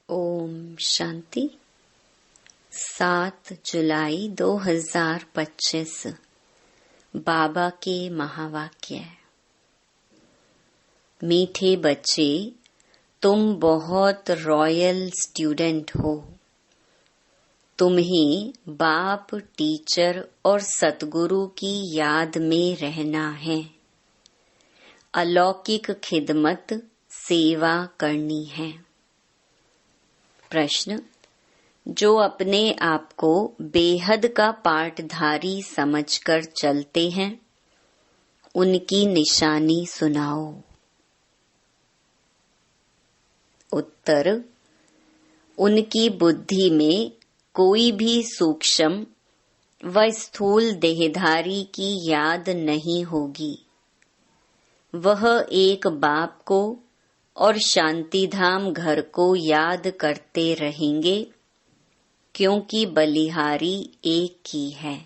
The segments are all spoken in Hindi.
ओम शांति। 7 जुलाई 2025 बाबा के महावाक्य। मीठे बच्चे, तुम बहुत रॉयल स्टूडेंट हो। तुम्हें बाप, टीचर और सतगुरु की याद में रहना है। अलौकिक खिदमत, सेवा करनी है। प्रश्न: जो अपने आप को बेहद का पाठधारी समझकर चलते हैं, उनकी निशानी सुनाओ। उत्तर: उनकी बुद्धि में कोई भी सूक्ष्म व स्थूल देहधारी की याद नहीं होगी। वह एक बाप को और शांतिधाम घर को याद करते रहेंगे, क्योंकि बलिहारी एक ही है।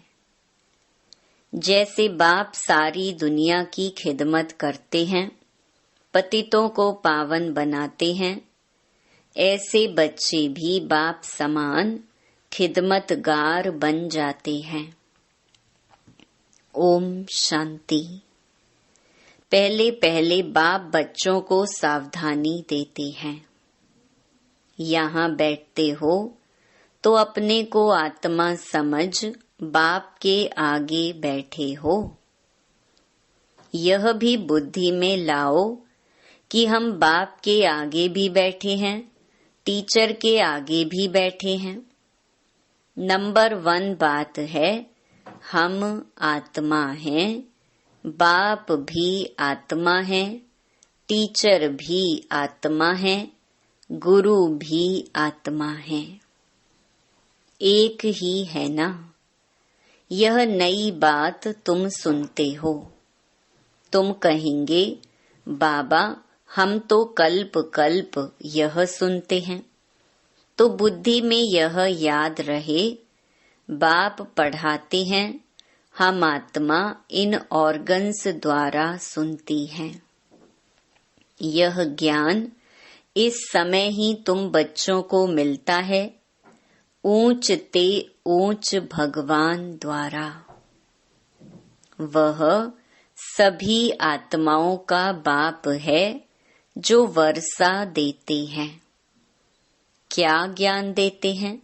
जैसे बाप सारी दुनिया की खिदमत करते हैं, पतितों को पावन बनाते हैं, ऐसे बच्चे भी बाप समान खिदमतगार बन जाते हैं। ओम शांति। पहले पहले बाप बच्चों को सावधानी देते हैं। यहाँ बैठते हो तो अपने को आत्मा समझ बाप के आगे बैठे हो। यह भी बुद्धि में लाओ कि हम बाप के आगे भी बैठे हैं, टीचर के आगे भी बैठे हैं। नंबर 1 बात है, हम आत्मा हैं, बाप भी आत्मा है, टीचर भी आत्मा है, गुरु भी आत्मा है। एक ही है ना। यह नई बात तुम सुनते हो। तुम कहेंगे, बाबा हम तो कल्प कल्प यह सुनते हैं। तो बुद्धि में यह याद रहे, बाप पढ़ाते हैं, हम आत्मा इन ऑर्गन्स द्वारा सुनती है। यह ज्ञान इस समय ही तुम बच्चों को मिलता है, ऊंच ते ऊंच भगवान द्वारा। वह सभी आत्माओं का बाप है, जो वर्षा देते हैं। क्या ज्ञान देते हैं?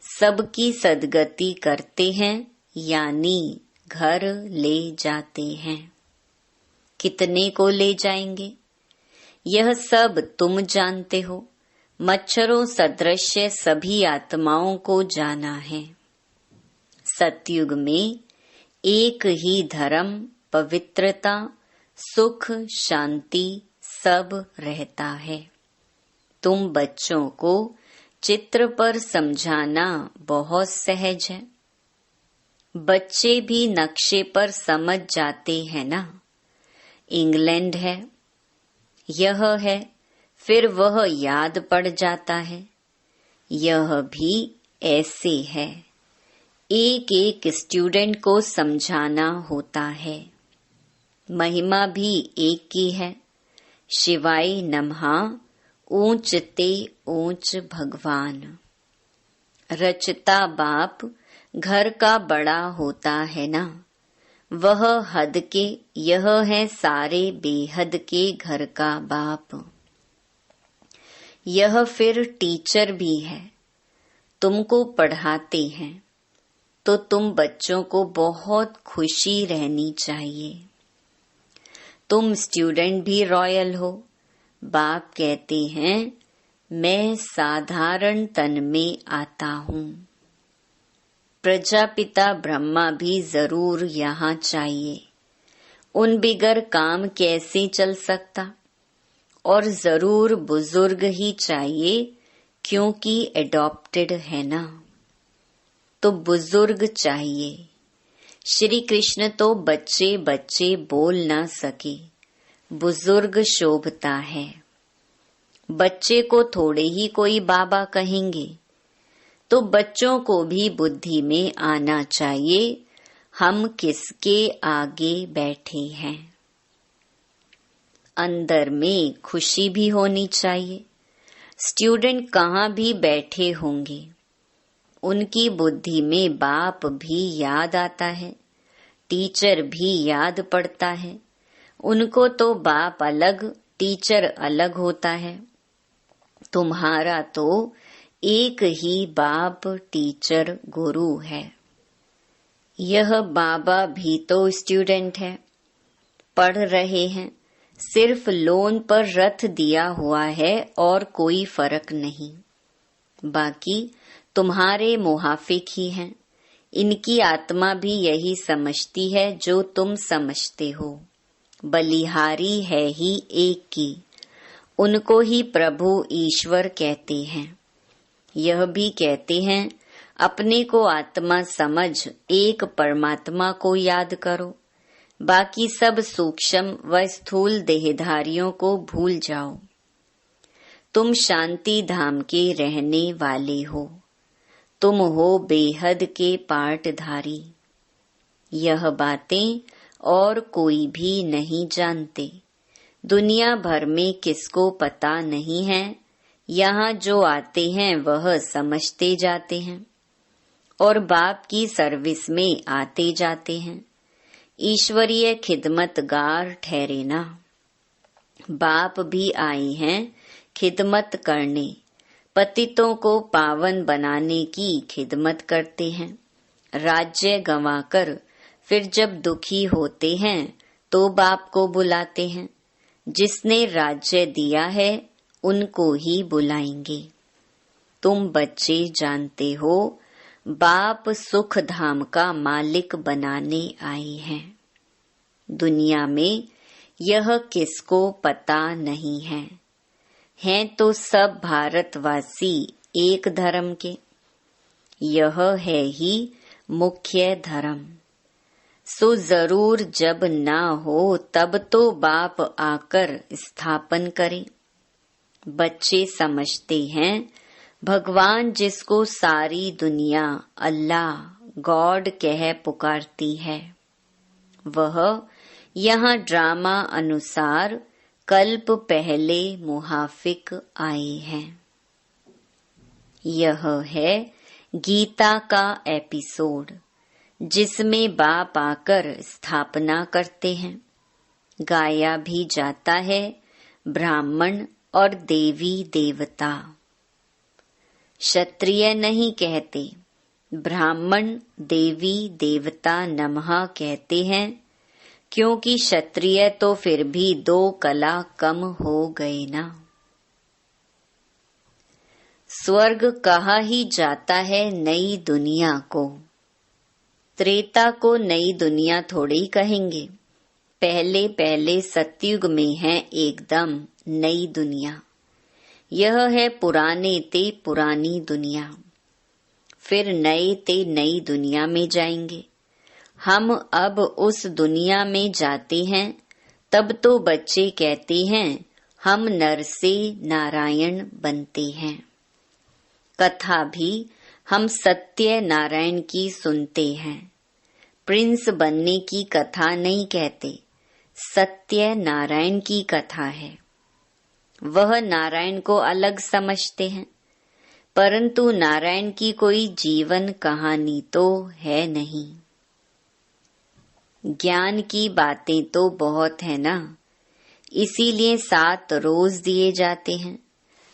सबकी सद्गति करते हैं, यानी घर ले जाते हैं। कितने को ले जाएंगे, यह सब तुम जानते हो। मच्छरों सदृश सभी आत्माओं को जाना है। सतयुग में एक ही धर्म, पवित्रता, सुख, शांति सब रहता है। तुम बच्चों को चित्र पर समझाना बहुत सहज है। बच्चे भी नक्शे पर समझ जाते हैं ना। इंग्लैंड है, यह है, फिर वह याद पड़ जाता है। यह भी ऐसे है, एक एक स्टूडेंट को समझाना होता है। महिमा भी एक की है। शिवाय नमः, ऊंच ते ऊंच भगवान। रचता बाप घर का बड़ा होता है ना। वह हद के, यह है सारे बेहद के घर का बाप। यह फिर टीचर भी है, तुमको पढ़ाते हैं, तो तुम बच्चों को बहुत खुशी रहनी चाहिए। तुम स्टूडेंट भी रॉयल हो। बाप कहते हैं, मैं साधारण तन में आता हूँ। प्रजापिता ब्रह्मा भी जरूर यहाँ चाहिए। उन बिगर काम कैसे चल सकता? और जरूर बुजुर्ग ही चाहिए, क्योंकि एडॉप्टेड है ना। तो बुजुर्ग चाहिए। श्री कृष्ण तो बच्चे बच्चे बोल ना सके, बुजुर्ग शोभता है। बच्चे को थोड़े ही कोई बाबा कहेंगे, तो बच्चों को भी बुद्धि में आना चाहिए, हम किसके आगे बैठे हैं। अंदर में खुशी भी होनी चाहिए। स्टूडेंट कहाँ भी बैठे होंगे, उनकी बुद्धि में बाप भी याद आता है, टीचर भी याद पड़ता है। उनको तो बाप अलग, टीचर अलग होता है। तुम्हारा तो एक ही बाप, टीचर, गुरु है। यह बाबा भी तो स्टूडेंट है, पढ़ रहे हैं। सिर्फ लोन पर रथ दिया हुआ है और कोई फर्क नहीं। बाकी तुम्हारे मुहाफिक ही हैं। इनकी आत्मा भी यही समझती है जो तुम समझते हो। बलिहारी है ही एक की, उनको ही प्रभु ईश्वर कहते हैं। यह भी कहते हैं अपने को आत्मा समझ एक परमात्मा को याद करो, बाकी सब सूक्ष्म व स्थूल देहधारियों को भूल जाओ। तुम शांति धाम के रहने वाले हो, तुम हो बेहद के पाटधारी। यह बातें और कोई भी नहीं जानते। दुनिया भर में किसको पता नहीं है। यहाँ जो आते हैं वह समझते जाते हैं और बाप की सर्विस में आते जाते हैं। ईश्वरीय खिदमतगार ठहरे ना। बाप भी आए हैं खिदमत करने, पतितों को पावन बनाने की खिदमत करते हैं। राज्य गंवाकर फिर जब दुखी होते हैं तो बाप को बुलाते हैं। जिसने राज्य दिया है उनको ही बुलाएंगे। तुम बच्चे जानते हो बाप सुख धाम का मालिक बनाने आए हैं। दुनिया में यह किसको पता नहीं है। हैं तो सब भारतवासी एक धर्म के। यह है ही मुख्य धर्म। सो जरूर जब ना हो तब तो बाप आकर स्थापन करे। बच्चे समझते हैं भगवान जिसको सारी दुनिया अल्लाह गॉड कह पुकारती है, वह यहाँ ड्रामा अनुसार कल्प पहले मुहाफिक आए हैं। यह है गीता का एपिसोड जिसमें बाप आकर स्थापना करते हैं। गाया भी जाता है ब्राह्मण और देवी देवता। क्षत्रिय नहीं कहते, ब्राह्मण देवी देवता नमः कहते हैं, क्योंकि क्षत्रिय तो फिर भी 2 कला कम हो गए ना। स्वर्ग कहा ही जाता है नई दुनिया को। त्रेता को नई दुनिया थोड़ी कहेंगे। पहले पहले सतयुग में है एकदम नई दुनिया। यह है पुराने ते पुरानी दुनिया। फिर नए ते नई दुनिया में जाएंगे। हम अब उस दुनिया में जाते हैं तब तो बच्चे कहते हैं हम नर से नारायण बनते हैं। कथा भी हम सत्य नारायण की सुनते हैं। प्रिंस बनने की कथा नहीं कहते, सत्य नारायण की कथा है। वह नारायण को अलग समझते हैं, परंतु नारायण की कोई जीवन कहानी तो है नहीं। ज्ञान की बातें तो बहुत है ना, इसीलिए 7 रोज दिए जाते हैं।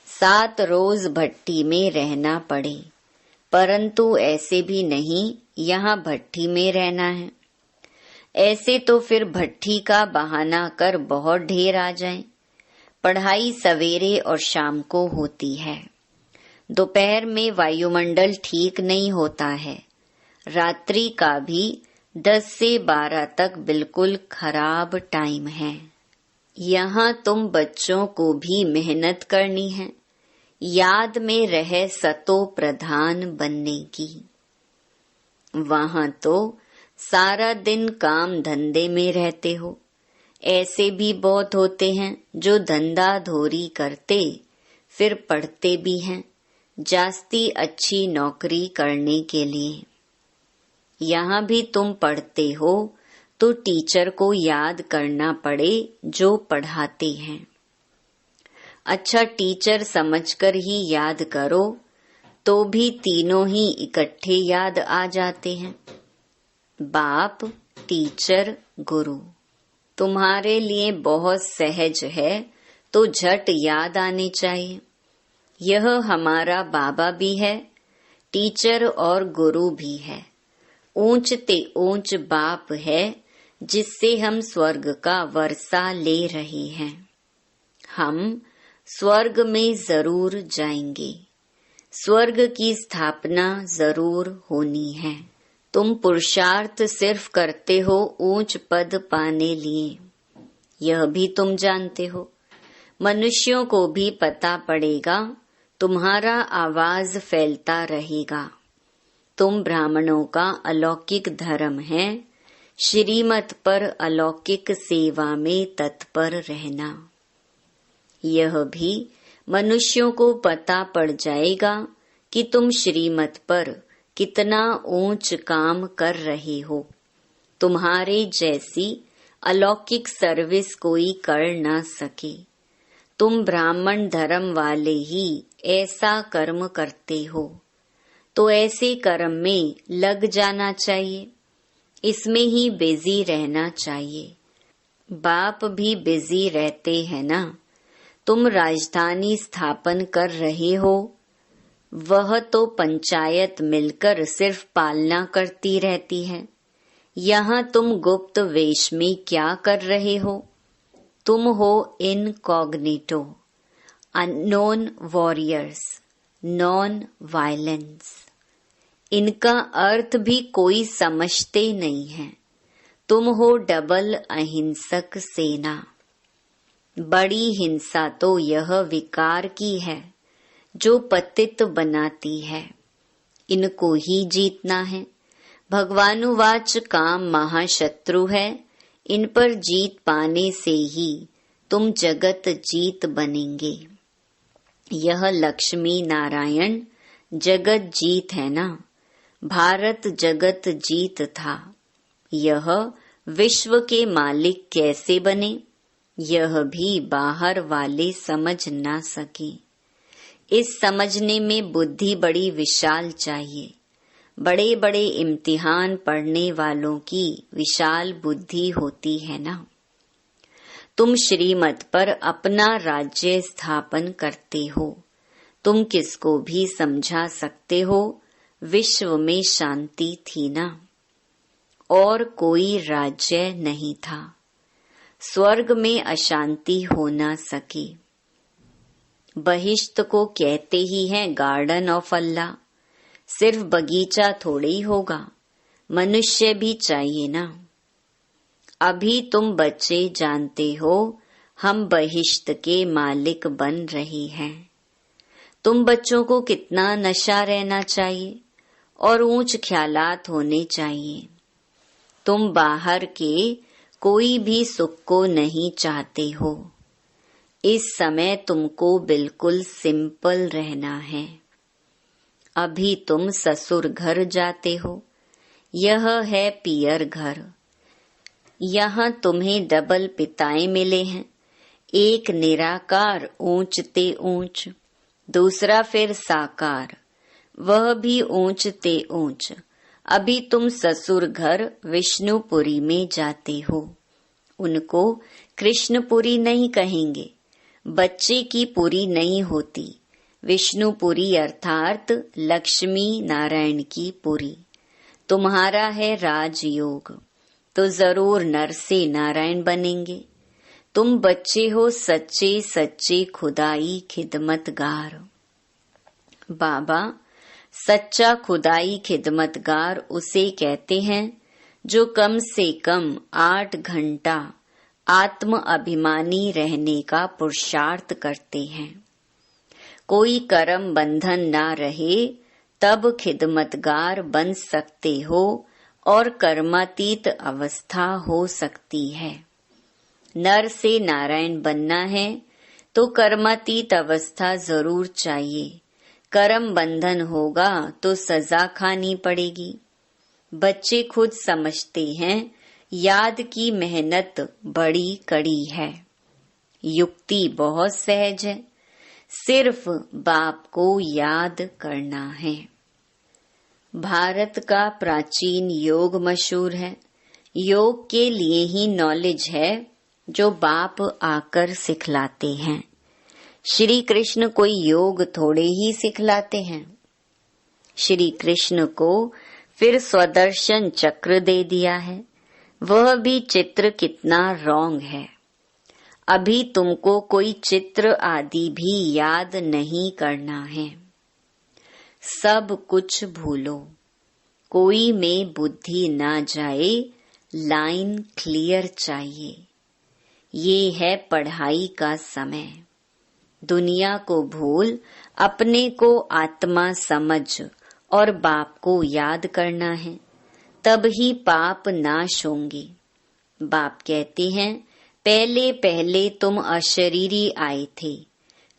7 रोज भट्टी में रहना पड़े, परंतु ऐसे भी नहीं यहाँ भट्टी में रहना है। ऐसे तो फिर भट्टी का बहाना कर बहुत ढेर आ जाए। पढ़ाई सवेरे और शाम को होती है। दोपहर में वायुमंडल ठीक नहीं होता है। रात्रि का भी 10 से 12 तक बिल्कुल खराब टाइम है। यहाँ तुम बच्चों को भी मेहनत करनी है, याद में रहे सतो प्रधान बनने की। वहाँ तो सारा दिन काम धंधे में रहते हो। ऐसे भी बहुत होते हैं जो धंधा धोरी करते फिर पढ़ते भी हैं जास्ती अच्छी नौकरी करने के लिए। यहाँ भी तुम पढ़ते हो तो टीचर को याद करना पड़े जो पढ़ाते हैं। अच्छा टीचर समझकर ही याद करो तो भी तीनों ही इकट्ठे याद आ जाते हैं। बाप, टीचर, गुरु तुम्हारे लिए बहुत सहज है तो झट याद आने चाहिए। यह हमारा बाबा भी है, टीचर और गुरु भी है। ऊंच ते ऊंच बाप है जिससे हम स्वर्ग का वर्षा ले रहे हैं। हम स्वर्ग में जरूर जाएंगे। स्वर्ग की स्थापना जरूर होनी है। तुम पुरुषार्थ सिर्फ करते हो ऊंच पद पाने लिए, यह भी तुम जानते हो। मनुष्यों को भी पता पड़ेगा, तुम्हारा आवाज फैलता रहेगा। तुम ब्राह्मणों का अलौकिक धर्म है, श्रीमत पर अलौकिक सेवा में तत्पर रहना। यह भी मनुष्यों को पता पड़ जाएगा कि तुम श्रीमत पर कितना ऊंच काम कर रहे हो। तुम्हारे जैसी अलौकिक सर्विस कोई कर न सके। तुम ब्राह्मण धर्म वाले ही ऐसा कर्म करते हो, तो ऐसे कर्म में लग जाना चाहिए, इसमें ही बिजी रहना चाहिए। बाप भी बिजी रहते हैं ना। तुम राजधानी स्थापन कर रहे हो, वह तो पंचायत मिलकर सिर्फ पालना करती रहती है। यहाँ तुम गुप्त वेश में क्या कर रहे हो? तुम हो incognito, unknown warriors, non violence. इनका अर्थ भी कोई समझते नहीं है। तुम हो डबल अहिंसक सेना। बड़ी हिंसा तो यह विकार की है जो पतित बनाती है। इनको ही जीतना है। भगवानुवाच काम महाशत्रु है, इन पर जीत पाने से ही तुम जगत जीत बनेंगे। यह लक्ष्मी नारायण जगत जीत है ना। भारत जगत जीत था। यह विश्व के मालिक कैसे बने, यह भी बाहर वाले समझ ना सके। इस समझने में बुद्धि बड़ी विशाल चाहिए। बड़े बड़े इम्तिहान पढ़ने वालों की विशाल बुद्धि होती है ना। तुम श्रीमत पर अपना राज्य स्थापन करते हो। तुम किसको भी समझा सकते हो। विश्व में शांति थी ना, और कोई राज्य नहीं था। स्वर्ग में अशांति हो ना सकी। बहिश्त को कहते ही हैं गार्डन ऑफ अल्लाह। सिर्फ बगीचा थोड़े ही होगा, मनुष्य भी चाहिए ना। अभी तुम बच्चे जानते हो हम बहिश्त के मालिक बन रहे हैं। तुम बच्चों को कितना नशा रहना चाहिए और ऊंच ख्यालात होने चाहिए। तुम बाहर के कोई भी सुख को नहीं चाहते हो। इस समय तुमको बिल्कुल सिंपल रहना है। अभी तुम ससुर घर जाते हो, यह है पियर घर। यहाँ तुम्हें डबल पिताएं मिले हैं, एक निराकार ऊंच ते ऊंच, दूसरा फिर साकार, वह भी ऊंच ते ऊंच। अभी तुम ससुर घर विष्णुपुरी में जाते हो। उनको कृष्णपुरी नहीं कहेंगे, बच्चे की पुरी नहीं होती। विष्णुपुरी अर्थात लक्ष्मी नारायण की पुरी। तुम्हारा है राजयोग, तो जरूर नर से नारायण बनेंगे। तुम बच्चे हो सच्चे सच्चे खुदाई खिदमतगार। बाबा, सच्चा खुदाई खिदमतगार उसे कहते हैं जो कम से कम 8 घंटा आत्म अभिमानी रहने का पुरुषार्थ करते हैं। कोई कर्म बंधन ना रहे तब खिदमतगार बन सकते हो और कर्मातीत अवस्था हो सकती है। नर से नारायण बनना है तो कर्मातीत अवस्था जरूर चाहिए। कर्म बंधन होगा तो सजा खानी पड़ेगी। बच्चे खुद समझते हैं याद की मेहनत बड़ी कड़ी है। युक्ति बहुत सहज है, सिर्फ बाप को याद करना है। भारत का प्राचीन योग मशहूर है। योग के लिए ही नॉलेज है जो बाप आकर सिखलाते हैं। श्री कृष्ण कोई योग थोड़े ही सिखलाते हैं। श्री कृष्ण को फिर स्वदर्शन चक्र दे दिया है, वह भी चित्र कितना रॉन्ग है। अभी तुमको कोई चित्र आदि भी याद नहीं करना है, सब कुछ भूलो, कोई में बुद्धि ना जाए, लाइन क्लियर चाहिए। ये है पढ़ाई का समय। दुनिया को भूल अपने को आत्मा समझ और बाप को याद करना है, तब ही पाप नाश होंगे। बाप कहते हैं, पहले पहले तुम अशरीरी आए थे,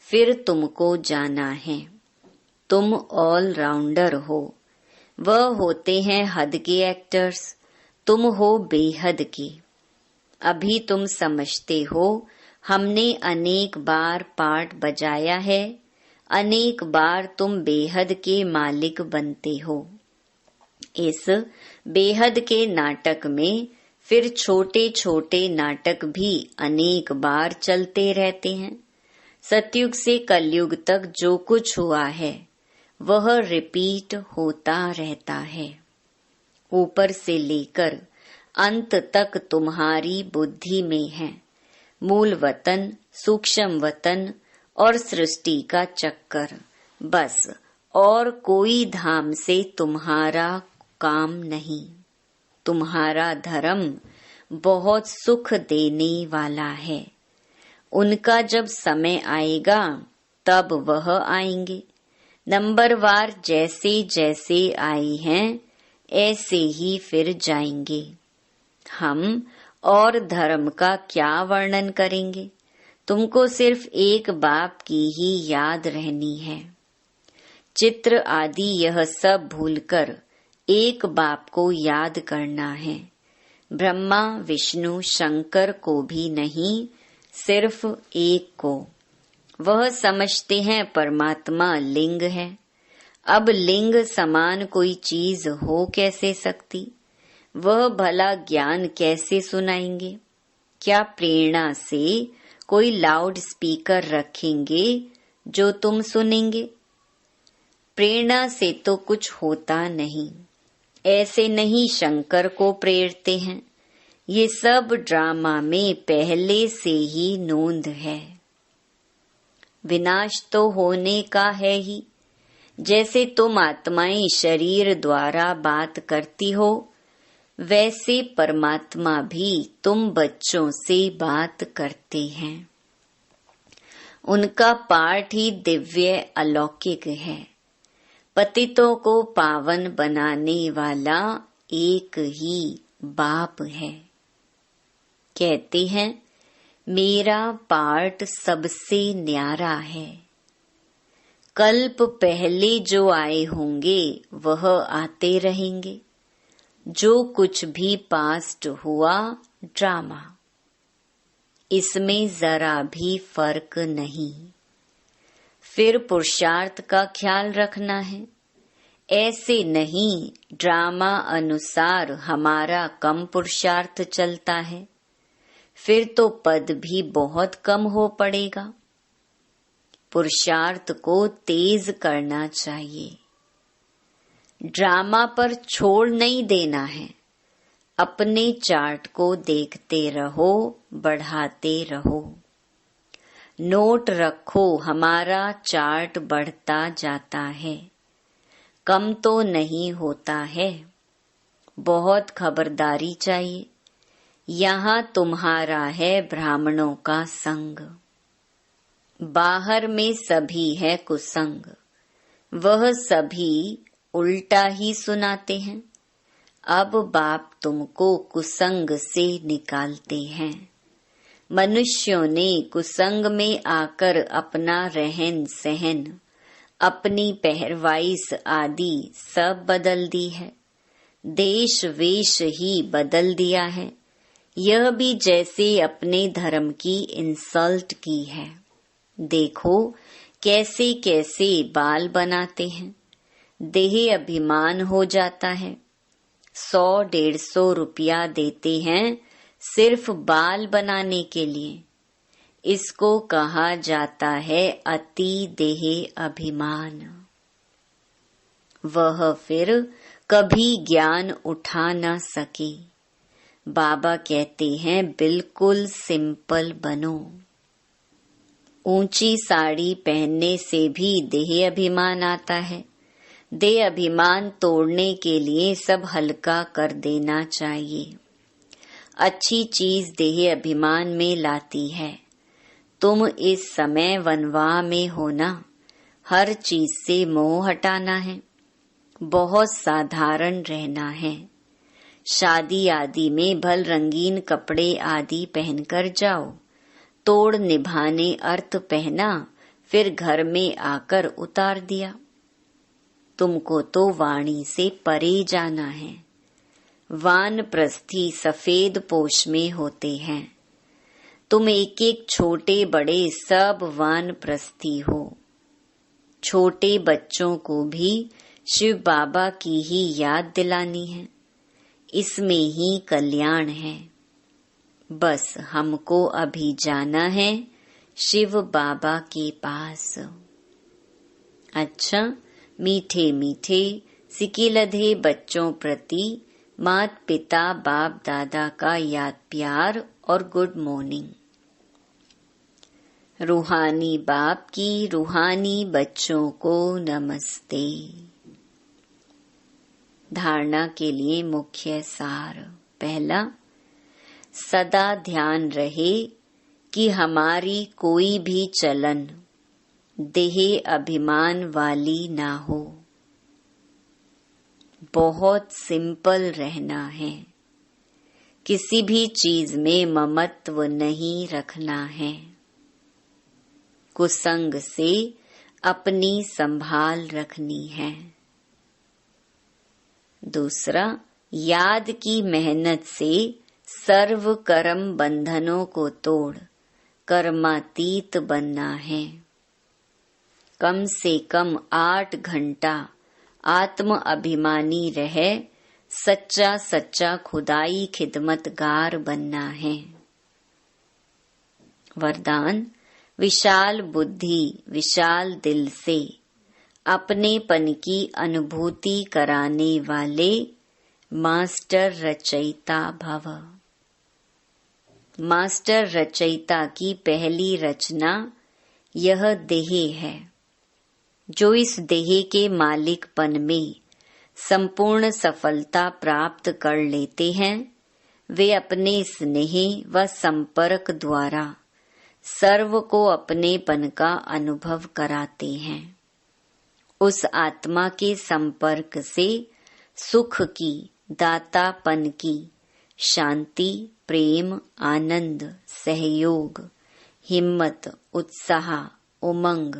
फिर तुमको जाना है। तुम ऑल राउंडर हो। वह होते हैं हद के एक्टर्स, तुम हो बेहद के। अभी तुम समझते हो हमने अनेक बार पार्ट बजाया है, अनेक बार तुम बेहद के मालिक बनते हो। इस बेहद के नाटक में फिर छोटे छोटे नाटक भी अनेक बार चलते रहते हैं। सतयुग से कलयुग तक जो कुछ हुआ है वह रिपीट होता रहता है। ऊपर से लेकर अंत तक तुम्हारी बुद्धि में है। मूल वतन, सूक्ष्म वतन और सृष्टि का चक्कर, बस और कोई धाम से तुम्हारा काम नहीं। तुम्हारा धर्म बहुत सुख देने वाला है। उनका जब समय आएगा तब वह आएंगे। नंबरवार जैसे जैसे आए हैं ऐसे ही फिर जाएंगे। हम और धर्म का क्या वर्णन करेंगे। तुमको सिर्फ एक बाप की ही याद रहनी है। चित्र आदि यह सब भूलकर एक बाप को याद करना है। ब्रह्मा विष्णु शंकर को भी नहीं, सिर्फ एक को। वह समझते हैं परमात्मा लिंग है। अब लिंग समान कोई चीज हो कैसे सकती। वह भला ज्ञान कैसे सुनाएंगे। क्या प्रेरणा से कोई लाउड स्पीकर रखेंगे जो तुम सुनेंगे। प्रेरणा से तो कुछ होता नहीं। ऐसे नहीं शंकर को प्रेरते हैं। ये सब ड्रामा में पहले से ही नोंद है। विनाश तो होने का है ही। जैसे तुम आत्माएं शरीर द्वारा बात करती हो, वैसे परमात्मा भी तुम बच्चों से बात करते हैं। उनका पाठ ही दिव्य अलौकिक है। पतितों को पावन बनाने वाला एक ही बाप है। कहते हैं मेरा पाठ सबसे न्यारा है। कल्प पहले जो आए होंगे वह आते रहेंगे। जो कुछ भी पास्ट हुआ ड्रामा, इसमें जरा भी फर्क नहीं। फिर पुरुषार्थ का ख्याल रखना है। ऐसे नहीं ड्रामा अनुसार हमारा कम पुरुषार्थ चलता है, फिर तो पद भी बहुत कम हो पड़ेगा। पुरुषार्थ को तेज करना चाहिए। ड्रामा पर छोड़ नहीं देना है। अपने चार्ट को देखते रहो, बढ़ाते रहो। नोट रखो, हमारा चार्ट बढ़ता जाता है, कम तो नहीं होता है। बहुत खबरदारी चाहिए। यहाँ तुम्हारा है ब्राह्मणों का संग। बाहर में सभी है कुसंग। वह सभी उल्टा ही सुनाते हैं। अब बाप तुमको कुसंग से निकालते हैं। मनुष्यों ने कुसंग में आकर अपना रहन सहन, अपनी पहरवाइश आदि सब बदल दी है। देश वेश ही बदल दिया है। यह भी जैसे अपने धर्म की इंसल्ट की है। देखो कैसे कैसे बाल बनाते हैं, देह अभिमान हो जाता है। 100-150 रुपया देते हैं सिर्फ बाल बनाने के लिए। इसको कहा जाता है अति देह अभिमान। वह फिर कभी ज्ञान उठा न सके। बाबा कहते हैं बिल्कुल सिंपल बनो। ऊंची साड़ी पहनने से भी देह अभिमान आता है। देह अभिमान तोड़ने के लिए सब हल्का कर देना चाहिए। अच्छी चीज देह अभिमान में लाती है। तुम इस समय वनवाह में हो ना, हर चीज से मोह हटाना है, बहुत साधारण रहना है। शादी आदि में भल रंगीन कपड़े आदि पहनकर जाओ, तोड़ निभाने अर्थ पहना, फिर घर में आकर उतार दिया। तुमको तो वाणी से परे जाना है। वानप्रस्थी सफेद पोश में होते हैं। तुम एक एक छोटे बड़े सब वानप्रस्थी हो। छोटे बच्चों को भी शिव बाबा की ही याद दिलानी है। इसमें ही कल्याण है। बस हमको अभी जाना है शिव बाबा के पास। अच्छा, मीठे मीठे सिकिलधे बच्चों प्रति मात पिता बाप दादा का याद प्यार और गुड मॉर्निंग। रूहानी बाप की रूहानी बच्चों को नमस्ते। धारणा के लिए मुख्य सार। पहला, सदा ध्यान रहे कि हमारी कोई भी चलन देह अभिमान वाली ना हो। बहुत सिंपल रहना है। किसी भी चीज में ममत्व नहीं रखना है। कुसंग से अपनी संभाल रखनी है। दूसरा, याद की मेहनत से सर्व कर्म बंधनों को तोड़ कर्मातीत बनना है। कम से कम 8 घंटा आत्म अभिमानी रहे सच्चा सच्चा खुदाई खिदमतगार बनना है। वरदान, विशाल बुद्धि विशाल दिल से अपनेपन की अनुभूति कराने वाले मास्टर रचयिता भव। मास्टर रचयिता की पहली रचना यह देह है। जो इस देह के मालिकपन में संपूर्ण सफलता प्राप्त कर लेते हैं, वे अपने स्नेह व संपर्क द्वारा सर्व को अपनेपन का अनुभव कराते हैं। उस आत्मा के संपर्क से सुख की, दातापन की, शांति, प्रेम, आनंद, सहयोग, हिम्मत, उत्साह, उमंग,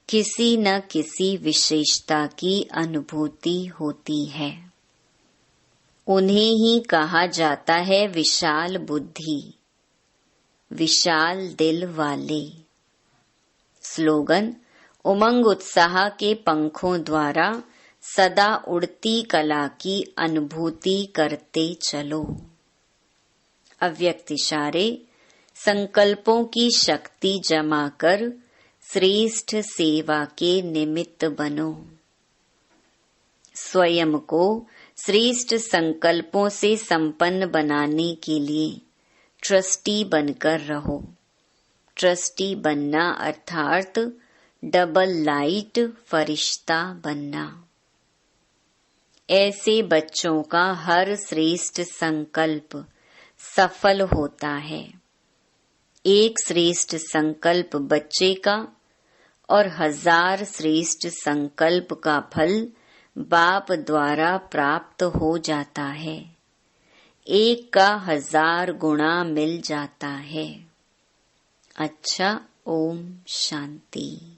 किसी न किसी विशेषता की अनुभूति होती है। उन्हें ही कहा जाता है विशाल बुद्धि, विशाल दिल वाले। स्लोगन, उमंग उत्साह के पंखों द्वारा सदा उड़ती कला की अनुभूति करते चलो। अव्यक्त इशारे, संकल्पों की शक्ति जमा कर श्रेष्ठ सेवा के निमित्त बनो। स्वयं को श्रेष्ठ संकल्पों से संपन्न बनाने के लिए ट्रस्टी बनकर रहो। ट्रस्टी बनना अर्थात डबल लाइट फरिश्ता बनना। ऐसे बच्चों का हर श्रेष्ठ संकल्प सफल होता है। एक श्रेष्ठ संकल्प बच्चे का और 1000 श्रेष्ठ संकल्प का फल बाप द्वारा प्राप्त हो जाता है। एक का 1000 गुणा मिल जाता है। अच्छा, ओम शांति।